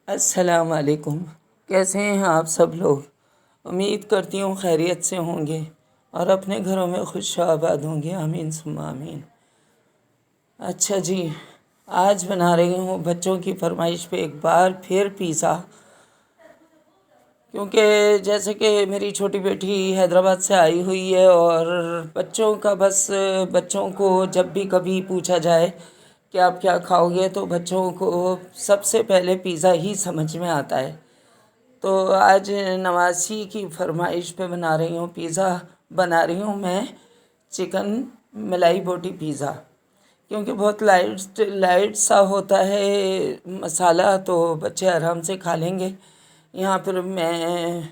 अस्सलाम वालेकुम। कैसे हैं आप सब लोग? उम्मीद करती हूँ खैरियत से होंगे और अपने घरों में खुश आबाद होंगे। आमीन सुम्मा आमीन। अच्छा जी, आज बना रही हूँ बच्चों की फरमाइश पे एक बार फिर पिज़्ज़ा। क्योंकि जैसे कि मेरी छोटी बेटी हैदराबाद से आई हुई है और बच्चों का बस बच्चों को जब भी कभी पूछा जाए कि आप क्या खाओगे तो बच्चों को सबसे पहले पिज़्ज़ा ही समझ में आता है। तो आज नवासी की फरमाइश पे बना रही हूँ पिज़्ज़ा। बना रही हूँ मैं चिकन मलाई बोटी पिज़्ज़ा। क्योंकि बहुत लाइट लाइट सा होता है मसाला, तो बच्चे आराम से खा लेंगे। यहाँ पर मैं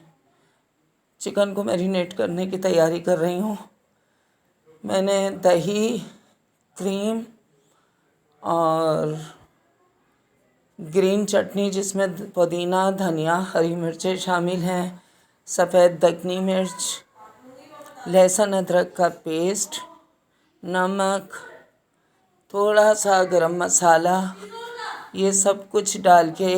चिकन को मैरिनेट करने की तैयारी कर रही हूँ। मैंने दही, क्रीम और ग्रीन चटनी जिसमें पुदीना, धनिया, हरी मिर्चें शामिल हैं, सफ़ेद दक्कनी मिर्च, लहसुन अदरक का पेस्ट, नमक, थोड़ा सा गरम मसाला, ये सब कुछ डाल के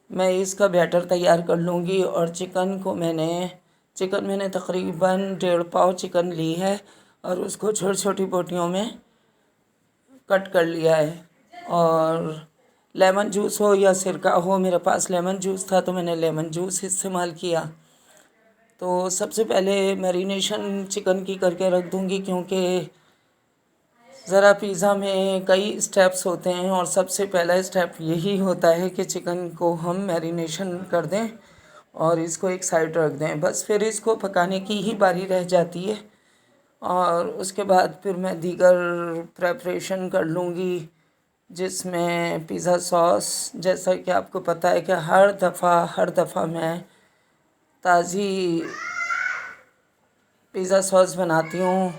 मैं इसका बैटर तैयार कर लूँगी। और चिकन मैंने तकरीबन 1.5 पाव चिकन ली है और उसको छोटी छोटी बोटियों में कट कर लिया है। और लेमन जूस हो या सिरका हो, मेरे पास लेमन जूस था तो मैंने लेमन जूस इस्तेमाल किया। तो सबसे पहले मैरिनेशन चिकन की करके रख दूँगी, क्योंकि ज़रा पिज़्ज़ा में कई स्टेप्स होते हैं और सबसे पहला स्टेप यही होता है कि चिकन को हम मैरिनेशन कर दें और इसको एक साइड रख दें। बस फिर इसको पकाने की ही बारी रह जाती है और उसके बाद फिर मैं दीगर प्रेपरेशन कर लूँगी, जिसमें पिज़्ज़ा सॉस, जैसा कि आपको पता है कि हर दफ़ा मैं ताज़ी पिज़्ज़ा सॉस बनाती हूँ।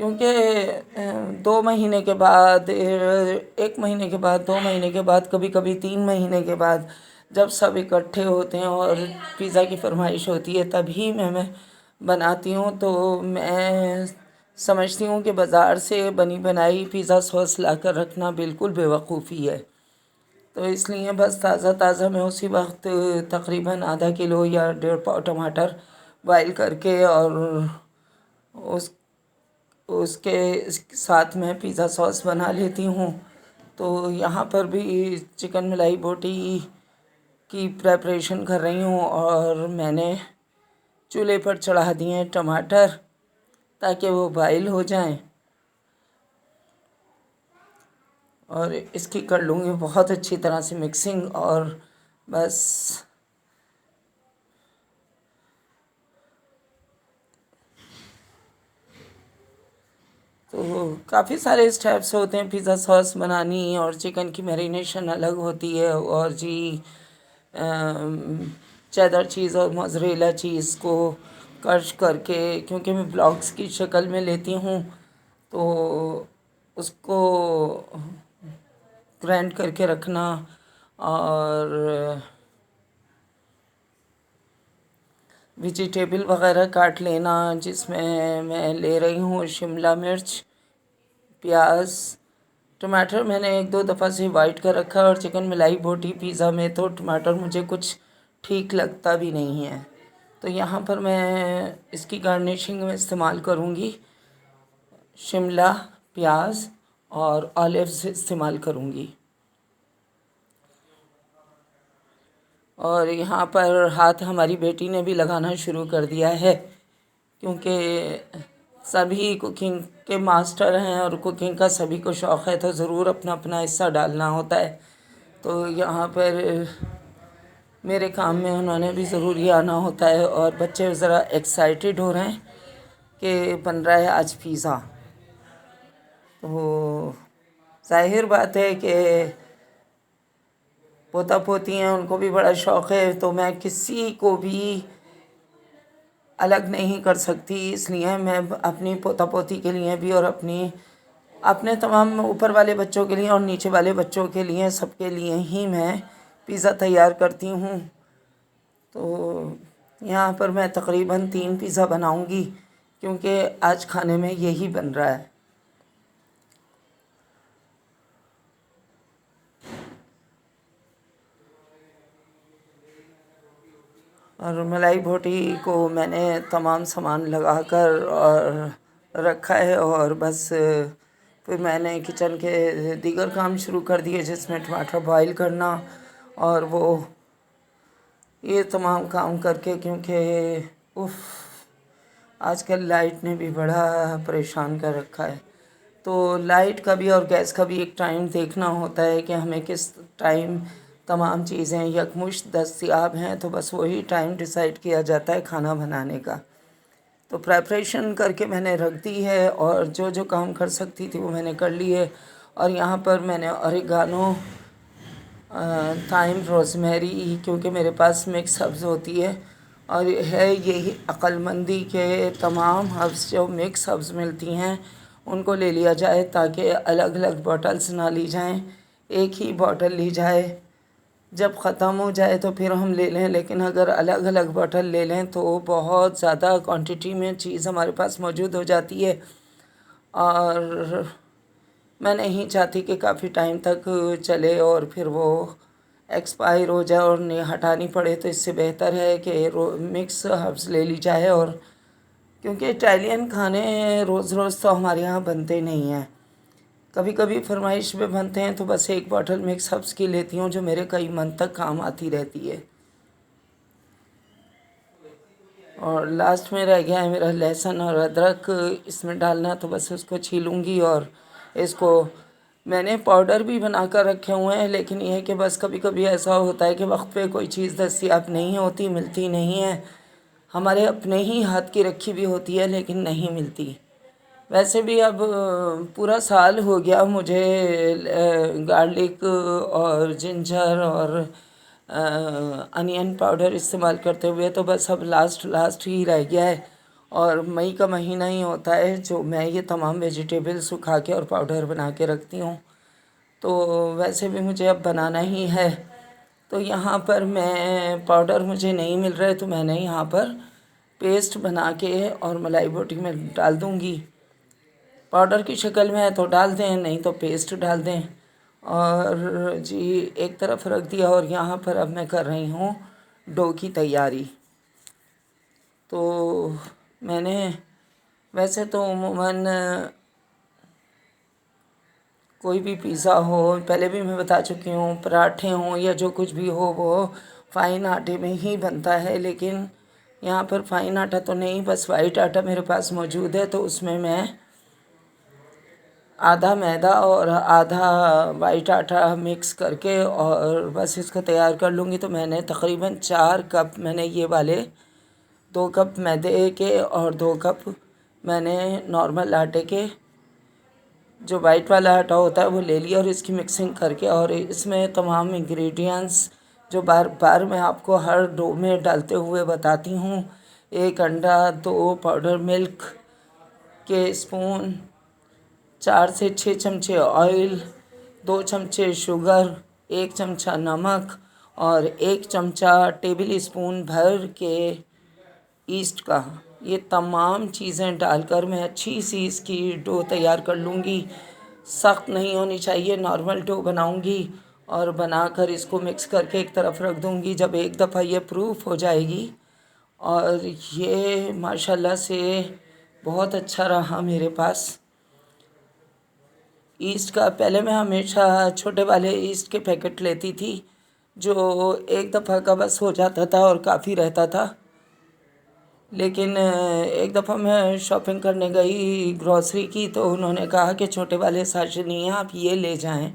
क्योंकि 2 महीने के बाद, 1 महीने के बाद, 2 महीने के बाद, कभी कभी 3 महीने के बाद जब सब इकट्ठे होते हैं और पिज़्ज़ा की फरमाइश होती है तभी मैं बनाती हूँ। तो मैं समझती हूँ कि बाज़ार से बनी बनाई पिज़्ज़ा सॉस लाकर रखना बिल्कुल बेवकूफ़ी है। तो इसलिए बस ताज़ा ताज़ा मैं उसी वक्त तकरीबन आधा किलो या 1.5 पाव टमाटर बॉयल करके और उस उसके साथ में पिज़्ज़ा सॉस बना लेती हूँ। तो यहाँ पर भी चिकन मलाई बोटी की प्रेपरेशन कर रही हूँ और मैंने चूल्हे पर चढ़ा दिए हैं टमाटर ताकि वो बॉयल हो जाएं। और इसकी कर लूँगी बहुत अच्छी तरह से मिक्सिंग। और बस तो काफ़ी सारे स्टेप्स होते हैं पिज़्ज़ा सॉस बनानी, और चिकन की मैरिनेशन अलग होती है। और जी चेडर चीज़ और मोज़रेला चीज़ को क्रश करके, क्योंकि मैं ब्लॉक्स की शक्ल में लेती हूँ, तो उसको ग्राइंड करके रखना। और वेजिटेबल वगैरह काट लेना, जिसमें मैं ले रही हूँ शिमला मिर्च, प्याज, टमाटर मैंने 1-2 दफ़ा से वाइट कर रखा है। और चिकन मलाई बोटी पिज़्ज़ा में तो टमाटर मुझे कुछ ठीक लगता भी नहीं है, तो यहाँ पर मैं इसकी गार्निशिंग में इस्तेमाल करूँगी शिमला, प्याज और ऑलिव्स इस्तेमाल करूँगी। और यहाँ पर हाथ हमारी बेटी ने भी लगाना शुरू कर दिया है, क्योंकि सभी कुकिंग के मास्टर हैं और कुकिंग का सभी को शौक़ है, तो ज़रूर अपना अपना हिस्सा डालना होता है। तो यहाँ पर मेरे काम में उन्होंने भी ज़रूरी आना होता है। और बच्चे ज़रा एक्साइटेड हो रहे हैं कि बन रहा है आज पिज़्ज़ा। तो ज़ाहिर बात है कि पोता पोती हैं, उनको भी बड़ा शौक़ है, तो मैं किसी को भी अलग नहीं कर सकती। इसलिए मैं अपनी पोता पोती के लिए भी और अपने तमाम ऊपर वाले बच्चों के लिए और नीचे वाले बच्चों के लिए, सबके लिए ही मैं पिज़्ज़ा तैयार करती हूँ। तो यहाँ पर मैं तकरीबन 3 पिज़्ज़ा बनाऊँगी, क्योंकि आज खाने में यही बन रहा है। और मलाई बोटी को मैंने तमाम सामान लगा कर और रखा है, और बस फिर मैंने किचन के दीगर काम शुरू कर दिए, जिसमें टमाटर बॉईल करना और वो ये तमाम काम करके, क्योंकि उफ आजकल लाइट ने भी बड़ा परेशान कर रखा है। तो लाइट का भी और गैस का भी एक टाइम देखना होता है कि हमें किस टाइम तमाम चीज़ें यकमुश्त दस्तयाब हैं, तो बस वही टाइम डिसाइड किया जाता है खाना बनाने का। तो प्रेपरेशन करके मैंने रख दी है, और जो जो काम कर सकती थी वो मैंने कर ली है। और यहाँ पर मैंने ऑरिगानो, थाइम, रोज़मेरी, क्योंकि मेरे पास मिक्स हर्ब्स होती है, और है यही अक्लमंदी के तमाम हर्ब्स जो मिक्स हर्ब्स मिलती हैं उनको ले लिया जाए, ताकि अलग अलग बॉटल्स ना ली जाएं, एक ही बॉटल ली जाए। जब ख़त्म हो जाए तो फिर हम ले लें, लेकिन अगर अलग अलग बॉटल ले लें तो बहुत ज़्यादा क्वांटिटी में चीज़ हमारे पास मौजूद हो जाती है, और मैं नहीं चाहती कि काफ़ी टाइम तक चले और फिर वो एक्सपायर हो जाए और नहीं हटानी पड़े। तो इससे बेहतर है कि मिक्स हर्ब्स ले ली जाए, और क्योंकि इटालियन खाने रोज़ रोज़ तो हमारे यहाँ बनते नहीं हैं, कभी कभी फरमाइश पे बनते हैं, तो बस एक बॉटल मिक्स हर्ब्स की लेती हूँ जो मेरे कई मंथ तक काम आती रहती है। और लास्ट में रह गया है मेरा लहसुन और अदरक इसमें डालना, तो बस उसको छीलूँगी। और इसको मैंने पाउडर भी बना कर रखे हुए हैं, लेकिन यह है कि बस कभी कभी ऐसा होता है कि वक्त पे कोई चीज़ दस्तयाब नहीं होती, मिलती नहीं है, हमारे अपने ही हाथ की रखी भी होती है लेकिन नहीं मिलती। वैसे भी अब पूरा साल हो गया मुझे गार्लिक और जिंजर और अनियन पाउडर इस्तेमाल करते हुए, तो बस अब लास्ट लास्ट ही रह गया है। और मई का महीना ही होता है जो मैं ये तमाम वेजिटेबल सुखा के और पाउडर बना के रखती हूँ। तो वैसे भी मुझे अब बनाना ही है। तो यहाँ पर मैं पाउडर मुझे नहीं मिल रहा है, तो मैंने यहाँ पर पेस्ट बना के और मलाई बोटी में डाल दूँगी। पाउडर की शक्ल में है तो डाल दें, नहीं तो पेस्ट डाल दें। और जी एक तरफ रख दिया, और यहाँ पर अब मैं कर रही हूँ डो की तैयारी। तो मैंने वैसे तो उमूमन कोई भी पिज़्ज़ा हो, पहले भी मैं बता चुकी हूँ, पराठे हों या जो कुछ भी हो वो फ़ाइन आटे में ही बनता है, लेकिन यहाँ पर फ़ाइन आटा तो नहीं, बस वाइट आटा मेरे पास मौजूद है। तो उसमें मैं आधा मैदा और आधा वाइट आटा मिक्स करके और बस इसको तैयार कर लूँगी। तो मैंने तकरीबन 4 कप मैंने ये वाले 2 कप मैदे के और 2 कप मैंने नॉर्मल आटे के जो वाइट वाला आटा होता है वो ले लिया, और इसकी मिक्सिंग करके और इसमें तमाम इंग्रेडिएंट्स जो बार बार मैं आपको हर डो में डालते हुए बताती हूँ, 1 अंडा, 2 पाउडर मिल्क के स्पून, 4 से 6 चमचे ऑयल, 2 चमचे शुगर, 1 चमचा नमक और 1 चमचा टेबल स्पून भर के ईस्ट का, ये तमाम चीज़ें डालकर मैं अच्छी सी इसकी डो तैयार कर लूँगी। सख्त नहीं होनी चाहिए, नॉर्मल डो बनाऊँगी और बनाकर इसको मिक्स करके एक तरफ रख दूँगी। जब एक दफ़ा ये प्रूफ हो जाएगी, और ये माशाल्लाह से बहुत अच्छा रहा मेरे पास ईस्ट का। पहले मैं हमेशा छोटे वाले ईस्ट के पैकेट लेती थी जो एक दफ़ा का बस हो जाता था और काफ़ी रहता था, लेकिन एक दफ़ा मैं शॉपिंग करने गई ग्रॉसरी की, तो उन्होंने कहा कि छोटे वाले साशे नहीं हैं, आप ये ले जाएं,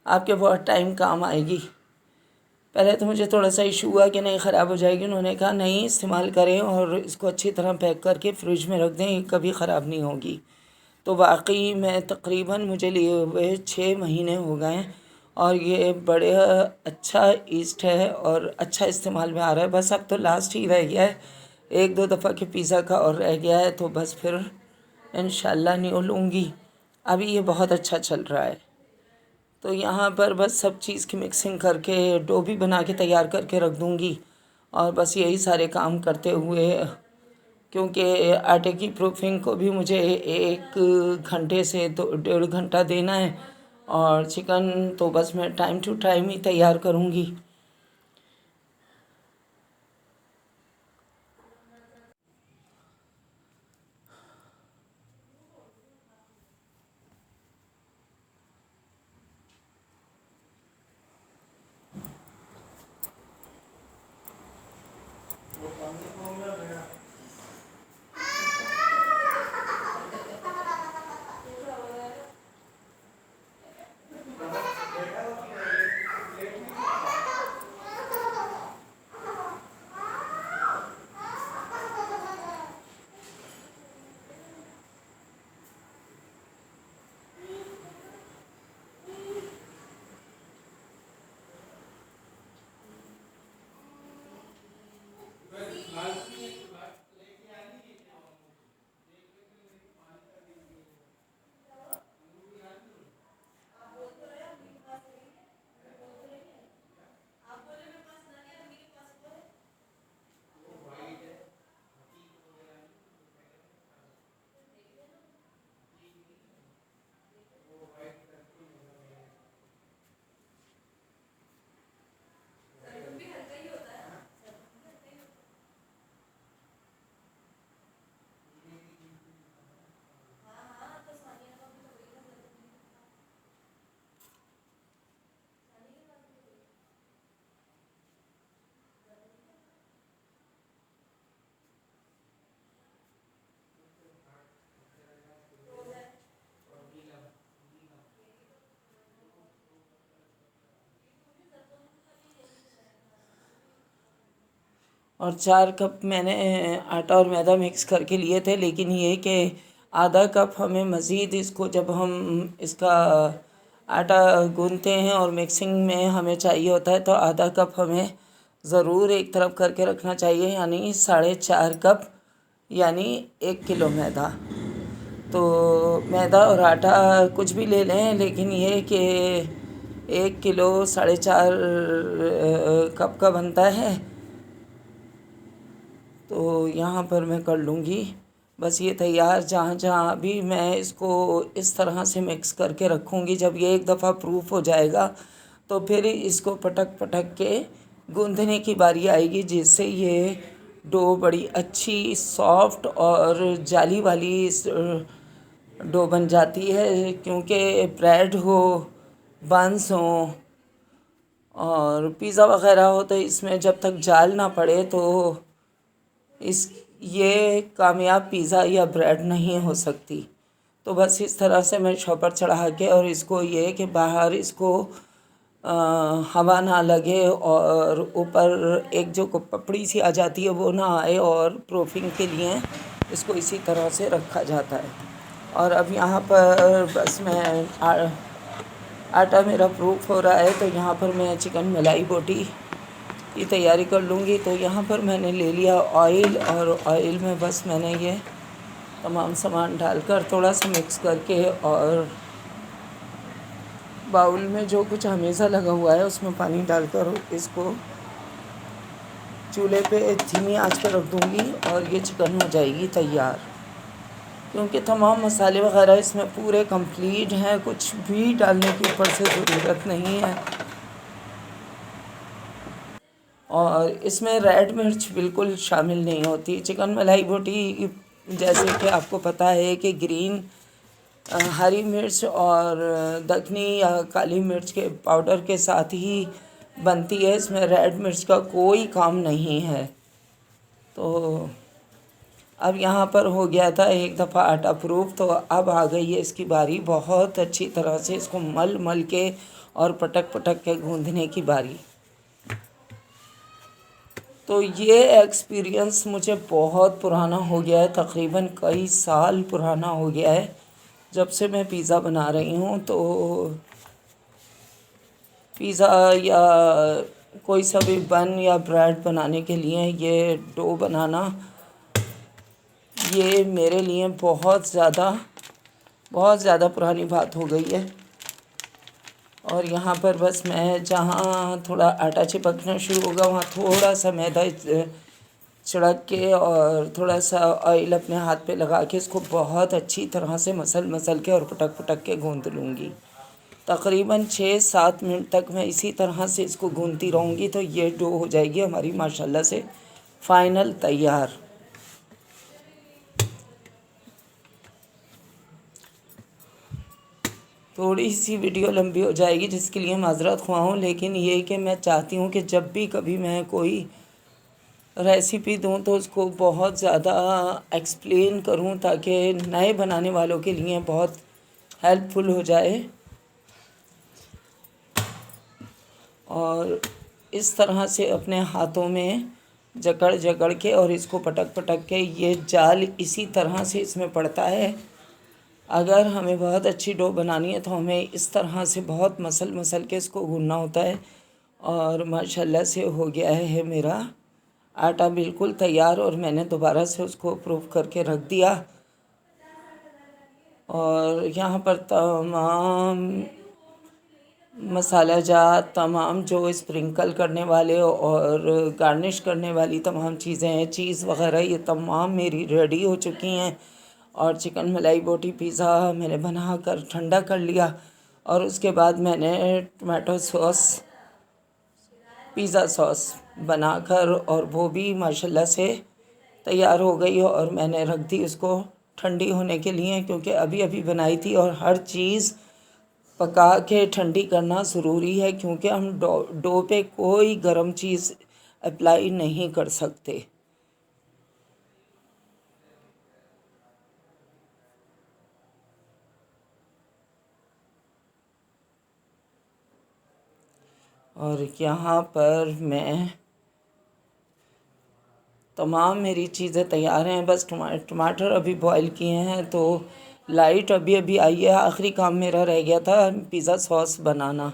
आपके बहुत टाइम काम आएगी। पहले तो मुझे थोड़ा सा इशू हुआ कि नहीं ख़राब हो जाएगी, उन्होंने कहा नहीं, इस्तेमाल करें और इसको अच्छी तरह पैक करके फ्रिज में रख दें, ये कभी ख़राब नहीं होगी। तो वाकई मैं तकरीबन मुझे लिए हुए 6 महीने हो गए हैं, और ये बड़े अच्छा ईस्ट है और अच्छा इस्तेमाल में आ रहा है। बस अब तो लास्ट ही रह गया है, 1-2 दफ़ा के पिज़्ज़ा का और रह गया है, तो बस फिर इंशाल्लाह न्यू लूँगी। अभी ये बहुत अच्छा चल रहा है। तो यहाँ पर बस सब चीज़ की मिक्सिंग करके डो भी बना के तैयार करके रख दूँगी, और बस यही सारे काम करते हुए, क्योंकि आटे की प्रूफिंग को भी मुझे 1 घंटे से 1.5 घंटा देना है, और चिकन तो बस मैं टाइम टू टाइम ही तैयार करूँगी। और 4 कप मैंने आटा और मैदा मिक्स करके लिए थे, लेकिन ये कि आधा कप हमें मज़ीद इसको जब हम इसका आटा गूंथते हैं और मिक्सिंग में हमें चाहिए होता है, तो आधा कप हमें ज़रूर एक तरफ करके रखना चाहिए, यानी 4.5 कप, यानी 1 किलो मैदा। तो मैदा और आटा कुछ भी ले लें, लेकिन ये कि 1 किलो 4.5 कप का बनता है। तो यहाँ पर मैं कर लूँगी बस ये तैयार। जहाँ जहाँ भी मैं इसको इस तरह से मिक्स करके रखूँगी, जब ये एक दफ़ा प्रूफ हो जाएगा तो फिर इसको पटक पटक के गूँथने की बारी आएगी, जिससे ये डो बड़ी अच्छी सॉफ्ट और जाली वाली डो बन जाती है। क्योंकि ब्रेड हो, बंस हो और पिज़्ज़ा वगैरह हो, तो इसमें जब तक जाल ना पड़े तो इस ये कामयाब पिज़्ज़ा या ब्रेड नहीं हो सकती। तो बस इस तरह से मैं शॉपर चढ़ा के, और इसको ये कि बाहर इसको हवा ना लगे और ऊपर एक जो पपड़ी सी आ जाती है वो ना आए, और प्रूफिंग के लिए इसको इसी तरह से रखा जाता है। और अब यहाँ पर बस मैं आटा मेरा प्रूफ हो रहा है, तो यहाँ पर मैं चिकन मलाई बोटी की तैयारी कर लूँगी। तो यहाँ पर मैंने ले लिया ऑयल, और ऑयल में बस मैंने ये तमाम सामान डालकर थोड़ा सा मिक्स करके, और बाउल में जो कुछ हमेशा लगा हुआ है उसमें पानी डालकर इसको चूल्हे पे धीमी आंच पर रख दूँगी, और ये चिकन हो जाएगी तैयार। क्योंकि तमाम मसाले वगैरह इसमें पूरे कंप्लीट हैं, कुछ भी डालने की ऊपर से ज़रूरत नहीं है। और इसमें रेड मिर्च बिल्कुल शामिल नहीं होती। चिकन मलाई बोटी जैसे कि आपको पता है कि ग्रीन हरी मिर्च और दखनी या काली मिर्च के पाउडर के साथ ही बनती है, इसमें रेड मिर्च का कोई काम नहीं है। तो अब यहाँ पर हो गया था एक दफ़ा आटा प्रूफ, तो अब आ गई है इसकी बारी बहुत अच्छी तरह से इसको मल मल के और पटक पटक के गूँधने की बारी। तो ये एक्सपीरियंस मुझे बहुत पुराना हो गया है, तकरीबन कई साल पुराना हो गया है जब से मैं पिज़्ज़ा बना रही हूँ। तो पिज़्ज़ा या कोई सा भी बन या ब्रेड बनाने के लिए ये डो बनाना, ये मेरे लिए बहुत ज़्यादा पुरानी बात हो गई है। और यहाँ पर बस मैं जहाँ थोड़ा आटा चिपकना शुरू होगा वहाँ थोड़ा सा मैदा छिड़क के और थोड़ा सा ऑयल अपने हाथ पे लगा के इसको बहुत अच्छी तरह से मसल के और पटक पटक के गूँध लूँगी। तकरीबन 6-7 मिनट तक मैं इसी तरह से इसको गूँधती रहूँगी, तो ये डो हो जाएगी हमारी माशाल्लाह से फ़ाइनल तैयार। थोड़ी सी वीडियो लंबी हो जाएगी जिसके लिए माज़रत ख़्वाह हूँ, लेकिन ये कि मैं चाहती हूँ कि जब भी कभी मैं कोई रेसिपी दूँ तो उसको बहुत ज़्यादा एक्सप्लेन करूँ, ताकि नए बनाने वालों के लिए बहुत हेल्पफुल हो जाए। और इस तरह से अपने हाथों में जकड़ जकड़ के और इसको पटक पटक के, ये जाल इसी तरह से इसमें पड़ता है। अगर हमें बहुत अच्छी डो बनानी है तो हमें इस तरह से बहुत मसल के इसको गूँथना होता है। और माशाल्लाह से हो गया है मेरा आटा बिल्कुल तैयार, और मैंने दोबारा से उसको प्रूफ करके रख दिया। और यहाँ पर तमाम मसाला जात, तमाम जो स्प्रिंकल करने वाले और गार्निश करने वाली तमाम चीज़ें हैं, चीज़ वगैरह, ये तमाम मेरी रेडी हो चुकी हैं। और चिकन मलाई बोटी पिज़्ज़ा मैंने बना कर ठंडा कर लिया, और उसके बाद मैंने टमाटो सॉस, पिज़्ज़ा सॉस बनाकर, और वो भी माशाल्लाह से तैयार हो गई, और मैंने रख दी उसको ठंडी होने के लिए, क्योंकि अभी अभी बनाई थी। और हर चीज़ पका के ठंडी करना ज़रूरी है, क्योंकि हम डो पे कोई गर्म चीज़ अप्लाई नहीं कर सकते। और यहाँ पर मैं तमाम मेरी चीज़ें तैयार हैं, बस टमाटर अभी बॉईल किए हैं। तो लाइट अभी अभी आई है। आखिरी काम मेरा रह गया था पिज़्ज़ा सॉस बनाना,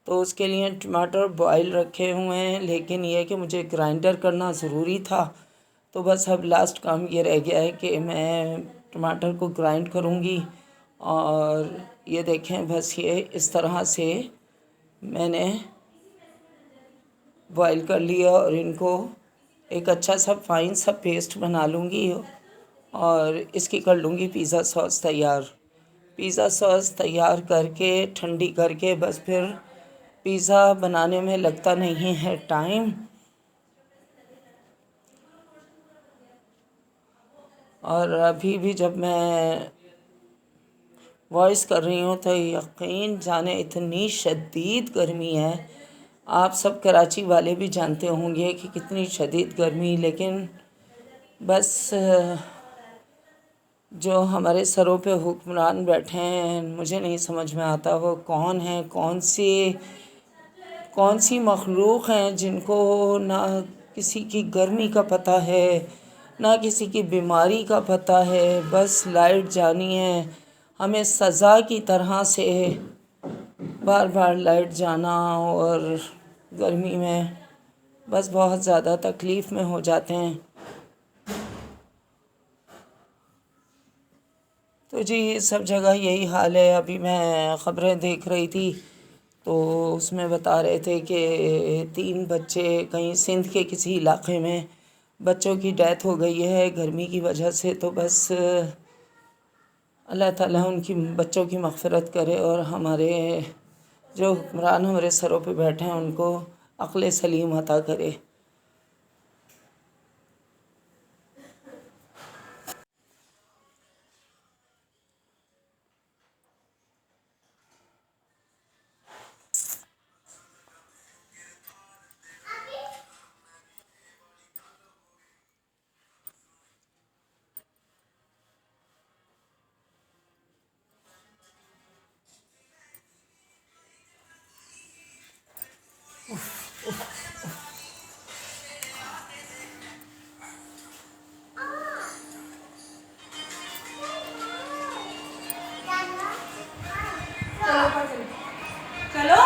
तो उसके लिए टमाटर बॉईल रखे हुए हैं, लेकिन ये है कि मुझे ग्राइंडर करना ज़रूरी था। तो बस अब लास्ट काम ये रह गया है कि मैं टमाटर को ग्राइंड करूँगी। और ये देखें, बस ये इस तरह से मैंने बॉईल कर लिया और इनको एक अच्छा सा फाइन सा पेस्ट बना लूँगी और इसकी कर लूँगी पिज़्ज़ा सॉस तैयार। पिज़्ज़ा सॉस तैयार करके ठंडी करके बस फिर पिज़्ज़ा बनाने में लगता नहीं है टाइम। और अभी भी जब मैं वॉइस कर रही हूँ तो यकीन जाने इतनी शदीद गर्मी है। आप सब कराची वाले भी जानते होंगे कि कितनी शदीद गर्मी, लेकिन बस जो हमारे सरों पे हुक्मरान बैठे हैं, मुझे नहीं समझ में आता वो कौन है, कौन सी मखलूक हैं जिनको ना किसी की गर्मी का पता है, ना किसी की बीमारी का पता है। बस लाइट जानी है, हमें सज़ा की तरह से बार बार लाइट जाना, और गर्मी में बस बहुत ज़्यादा तकलीफ़ में हो जाते हैं। तो जी सब जगह यही हाल है। अभी मैं ख़बरें देख रही थी तो उसमें बता रहे थे कि 3 बच्चे कहीं सिंध के किसी इलाके में बच्चों की डेथ हो गई है गर्मी की वजह से। तो बस अल्लाह ताला उनकी बच्चों की मग़फ़िरत करे और हमारे जो हुक्मरान हमारे सरों पे बैठे हैं उनको अक़्ल सलीम अता करे। चलो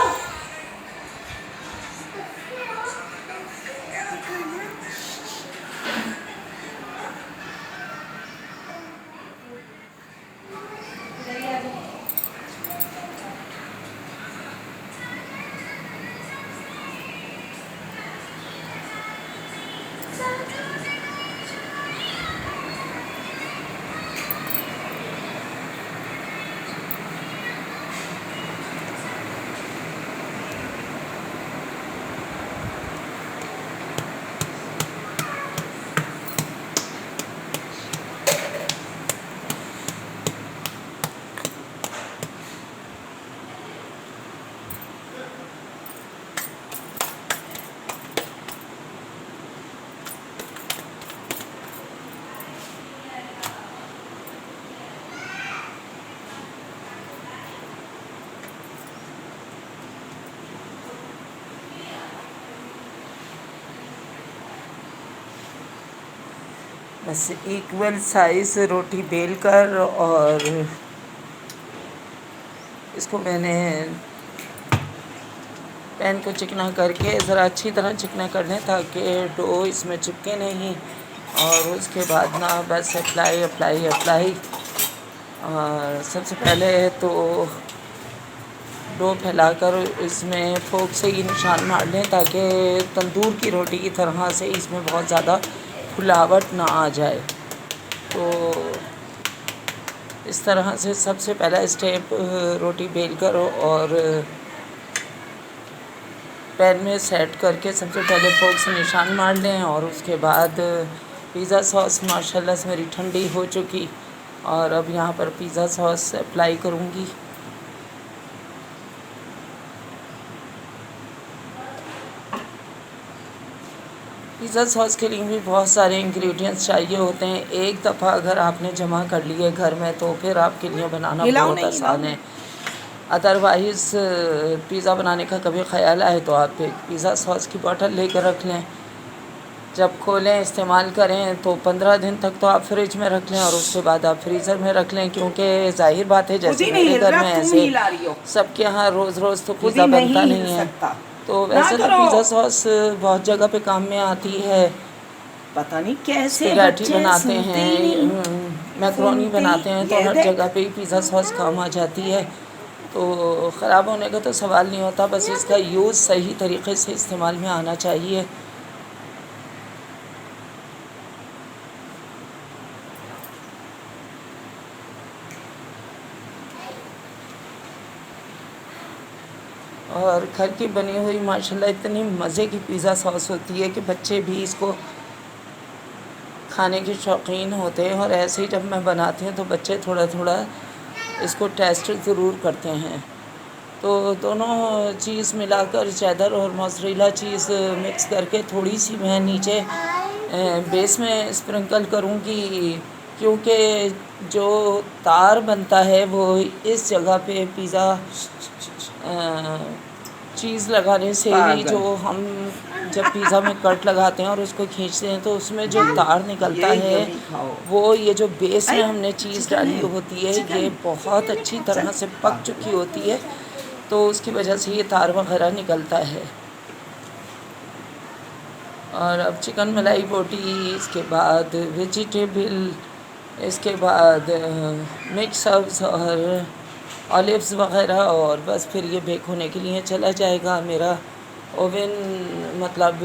बस इक्वल साइज़ रोटी बेल कर और इसको मैंने पैन को चिकना करके ज़रा अच्छी तरह चिकना कर लें ताकि डो इसमें चिपके नहीं। और उसके बाद ना बस अप्लाई। और सबसे पहले तो डो फैलाकर इसमें फोक से ही निशान मार लें ताकि तंदूर की रोटी की तरह से इसमें बहुत ज़्यादा फुलावट ना आ जाए। तो इस तरह से सबसे पहला स्टेप रोटी बेल कर और पैन में सेट करके सबसे पहले फोक से निशान मार लें। और उसके बाद पिज़्ज़ा सॉस माशाल्लाह से मेरी ठंडी हो चुकी और अब यहाँ पर पिज़्ज़ा सॉस अप्लाई करूँगी। पिज़्ज़ा सॉस के लिए भी बहुत सारे इंग्रेडिएंट्स चाहिए होते हैं। एक दफ़ा अगर आपने जमा कर लिए घर में तो फिर आपके लिए बनाना बहुत आसान है। अदरवाइज़ पिज़्ज़ा बनाने का कभी ख़्याल आए तो आप एक पिज़्ज़ा सॉस की बॉटल लेकर रख लें। जब खोलें इस्तेमाल करें तो 15 दिन तक तो आप फ्रिज में रख लें और उसके बाद आप फ्रीज़र में रख लें, क्योंकि जाहिर बात है जैसे मेरे घर में ऐसे सबके यहाँ रोज़ रोज़ तो पिज़्ज़ा बनता नहीं है। तो वैसे तो पिज़्ज़ा सॉस बहुत जगह पे काम में आती है, पता नहीं कैसे स्पैगेटी बनाते हैं, मैक्रोनी बनाते हैं, तो हर जगह पे ही पिज़्ज़ा सॉस काम आ जाती है। तो ख़राब होने का तो सवाल नहीं होता, बस इसका यूज़ सही तरीके से इस्तेमाल में आना चाहिए। और घर की बनी हुई माशाल्लाह इतनी मज़े की पिज़्ज़ा सॉस होती है कि बच्चे भी इसको खाने के शौकीन होते हैं, और ऐसे ही जब मैं बनाती हूँ तो बच्चे थोड़ा थोड़ा इसको टेस्ट ज़रूर करते हैं। तो दोनों चीज़ मिलाकर चेडर और मोज़रेला चीज़ मिक्स करके थोड़ी सी मैं नीचे बेस में स्प्रिंकल करूँगी, क्योंकि जो तार बनता है वो इस जगह पे पिज़्ज़ा चीज़ लगाने से ही, जो हम जब पिज़्ज़ा में कट लगाते हैं और उसको खींचते हैं तो उसमें जो तार निकलता है वो ये जो बेस में हमने चीज़ डाली होती है ये बहुत अच्छी तरह से पक चुकी होती है, तो उसकी वजह से ये तार वगैरह निकलता है। और अब चिकन मलाई बोटी, इसके बाद वेजिटेबल, इसके बाद मिक्स सब्ज़ और ऑलिव्स वगैरह, और बस फिर ये बेक होने के लिए चला जाएगा। मेरा ओवन मतलब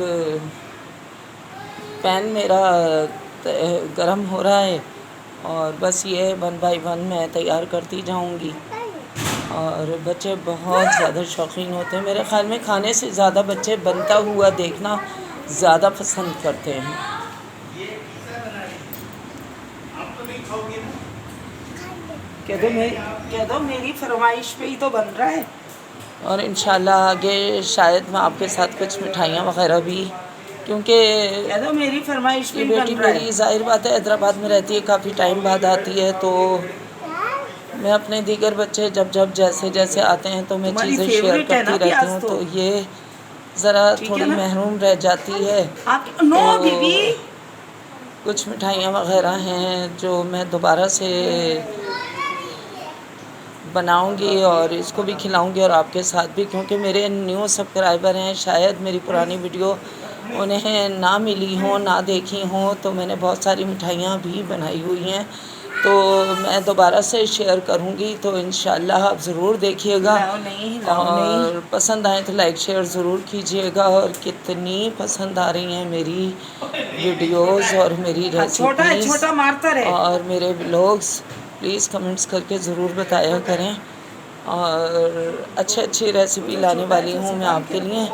पैन मेरा गरम हो रहा है, और बस ये 1 बाय 1 मैं तैयार करती जाऊंगी। और बच्चे बहुत ज़्यादा शौकीन होते हैं, मेरे ख़्याल में खाने से ज़्यादा बच्चे बनता हुआ देखना ज़्यादा पसंद करते हैं। कह दो मेरी फरमाइश पे ही तो बन रहा है। और इंशाल्लाह आगे शायद मैं आपके साथ कुछ मिठाइयाँ वगैरह भी, क्योंकि कह दो मेरी फरमाइश पे ये ही बन बेटी रहा है। मेरी ज़ाहिर बात है हैदराबाद में रहती है, काफ़ी टाइम बाद आती है, तो मैं अपने दीगर बच्चे जब जब जैसे जैसे आते हैं तो मैं चीज़ें शेयर करती रहती हूँ, तो ये ज़रा थोड़ी महरूम रह जाती है। तो कुछ मिठाइयाँ वगैरह हैं जो मैं दोबारा से बनाऊंगी और इसको भी खिलाऊंगी और आपके साथ भी, क्योंकि मेरे न्यू सब्सक्राइबर हैं, शायद मेरी पुरानी वीडियो उन्हें ना मिली हो, ना देखी हो, तो मैंने बहुत सारी मिठाइयाँ भी बनाई हुई हैं, तो मैं दोबारा से शेयर करूंगी, तो इंशाल्लाह आप ज़रूर देखिएगा। और पसंद आए तो लाइक शेयर ज़रूर कीजिएगा। और कितनी पसंद आ रही हैं मेरी वीडियोस और मेरी रेसिपीज़ और मेरे व्लॉग्स, प्लीज़ कमेंट्स करके ज़रूर बताया करें। और अच्छी रेसिपी लाने वाली हूँ मैं आपके लिए,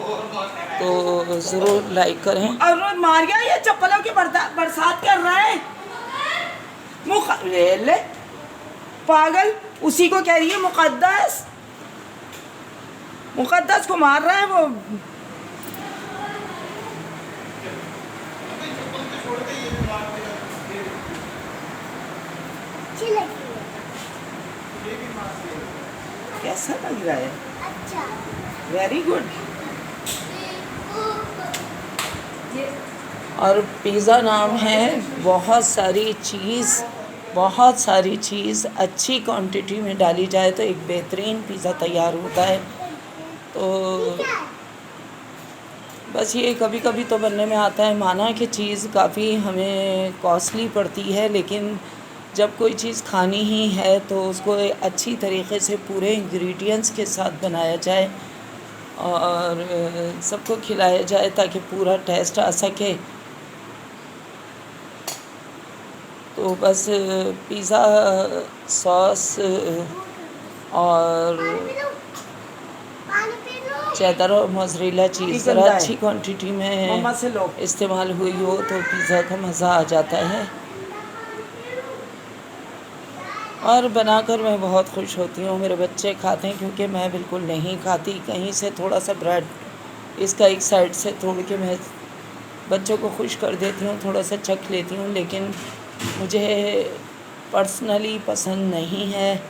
तो ज़रूर लाइक करें। और मारिया ये चप्पलों की बरसात कर रहा है, ले पागल, उसी को कह रही है मुकद्दस, मुकद्दस को मार रहा है वो। कैसा लग रहा है? अच्छा, वेरी गुड। और पिज़्ज़ा नाम है, बहुत सारी चीज़ अच्छी क्वांटिटी में डाली जाए तो एक बेहतरीन पिज़्ज़ा तैयार होता है। तो बस ये कभी कभी तो बनने में आता है, माना कि चीज़ काफ़ी हमें कॉस्टली पड़ती है, लेकिन जब कोई चीज़ खानी ही है तो उसको अच्छी तरीके से पूरे इंग्रेडिएंट्स के साथ बनाया जाए और सबको खिलाया जाए ताकि पूरा टेस्ट आ सके। तो बस पिज़्ज़ा सॉस और चेडर और मोज़रेला चीज़ ज़रा अच्छी क्वांटिटी में इस्तेमाल हुई हो तो पिज़्ज़ा का मज़ा आ जाता है। और बनाकर मैं बहुत खुश होती हूँ, मेरे बच्चे खाते हैं, क्योंकि मैं बिल्कुल नहीं खाती। कहीं से थोड़ा सा ब्रेड इसका एक साइड से तोड़ के मैं बच्चों को खुश कर देती हूँ, थोड़ा सा चख लेती हूँ, लेकिन मुझे पर्सनली पसंद नहीं है।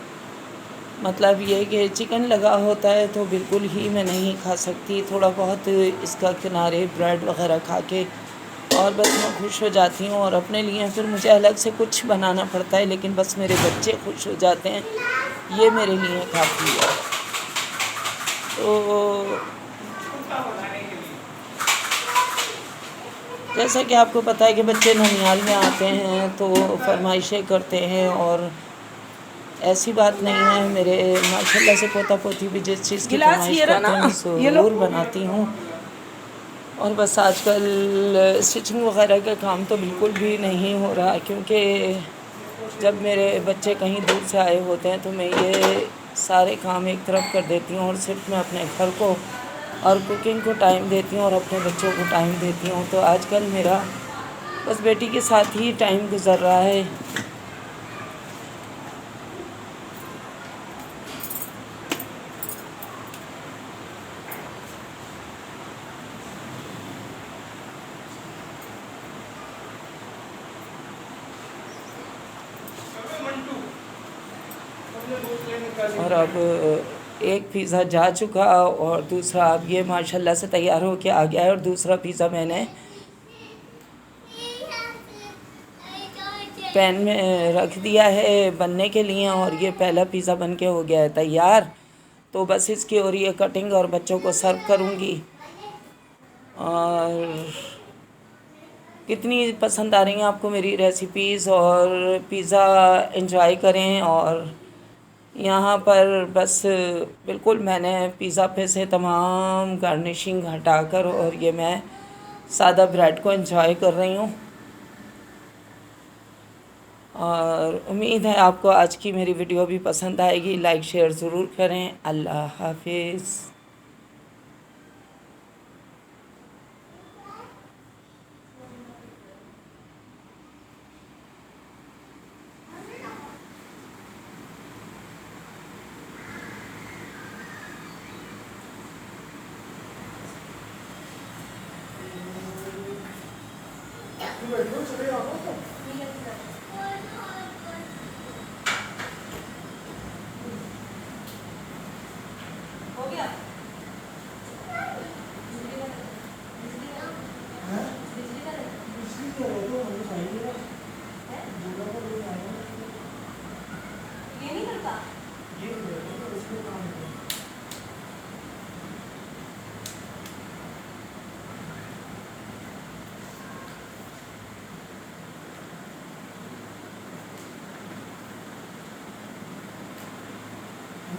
मतलब ये कि चिकन लगा होता है तो बिल्कुल ही मैं नहीं खा सकती, थोड़ा बहुत इसका किनारे ब्रेड वगैरह खा के और बस मैं खुश हो जाती हूँ। और अपने लिए फिर मुझे अलग से कुछ बनाना पड़ता है, लेकिन बस मेरे बच्चे खुश हो जाते हैं, ये मेरे लिए काफ़ी है। तो जैसा कि आपको पता है कि बच्चे ननिहाल में आते हैं तो फरमाइशें करते हैं, और ऐसी बात नहीं है, मेरे माशाल्लाह से पोता पोती भी जिस चीज़ की गिलास फरमाइश ये रहा करते हैं ना, मैं ये लो। ज़रूर बनाती हूँ। और बस आजकल स्टिचिंग वगैरह का काम तो बिल्कुल भी नहीं हो रहा, क्योंकि जब मेरे बच्चे कहीं दूर से आए होते हैं तो मैं ये सारे काम एक तरफ कर देती हूँ और सिर्फ मैं अपने घर को और कुकिंग को टाइम देती हूँ और अपने बच्चों को टाइम देती हूँ। तो आजकल मेरा बस बेटी के साथ ही टाइम गुजर रहा है। और अब एक पिज़्ज़ा जा चुका और दूसरा अब ये माशाल्लाह से तैयार हो के आ गया है, और दूसरा पिज़्ज़ा मैंने पैन में रख दिया है बनने के लिए, और ये पहला पिज़्ज़ा बन के हो गया है तैयार। तो बस इसकी और ये कटिंग और बच्चों को सर्व करूँगी। और कितनी पसंद आ रही हैं आपको मेरी रेसिपीज़, और पिज़्ज़ा एंजॉय करें। और यहाँ पर बस बिल्कुल मैंने पिज़्ज़ा पे से तमाम गार्निशिंग हटाकर और ये मैं सादा ब्रेड को एंजॉय कर रही हूँ। और उम्मीद है आपको आज की मेरी वीडियो भी पसंद आएगी। लाइक शेयर ज़रूर करें। अल्लाह हाफिज़।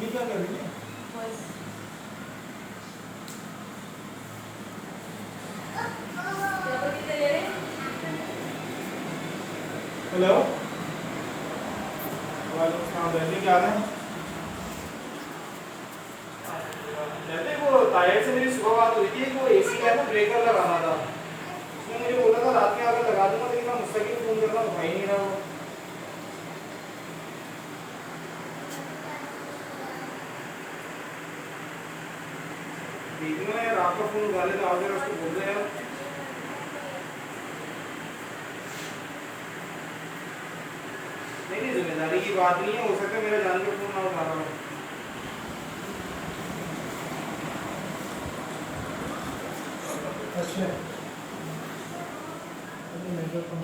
क्या कर रही है? हेलो, वालेकुम सलाम। जैसे क्या है? जैसे वो तायर से मेरी सुबह बात हुई थी, वो एसी का ना ब्रेकर लगाना था। उसने मुझे बोला था रात में आकर लगा दूंगा, लेकिन मैं मुस्तकिल फोन करना उठा ही नहीं रहा वो। देखना यार, रात का फोन उठा लेते आओ जरा उसको बोल दो यार। नहीं, जिम्मेदारी की बात नहीं है, हो सकता है मेरा जान के फोन ना उठा रहा हूँ। अच्छा।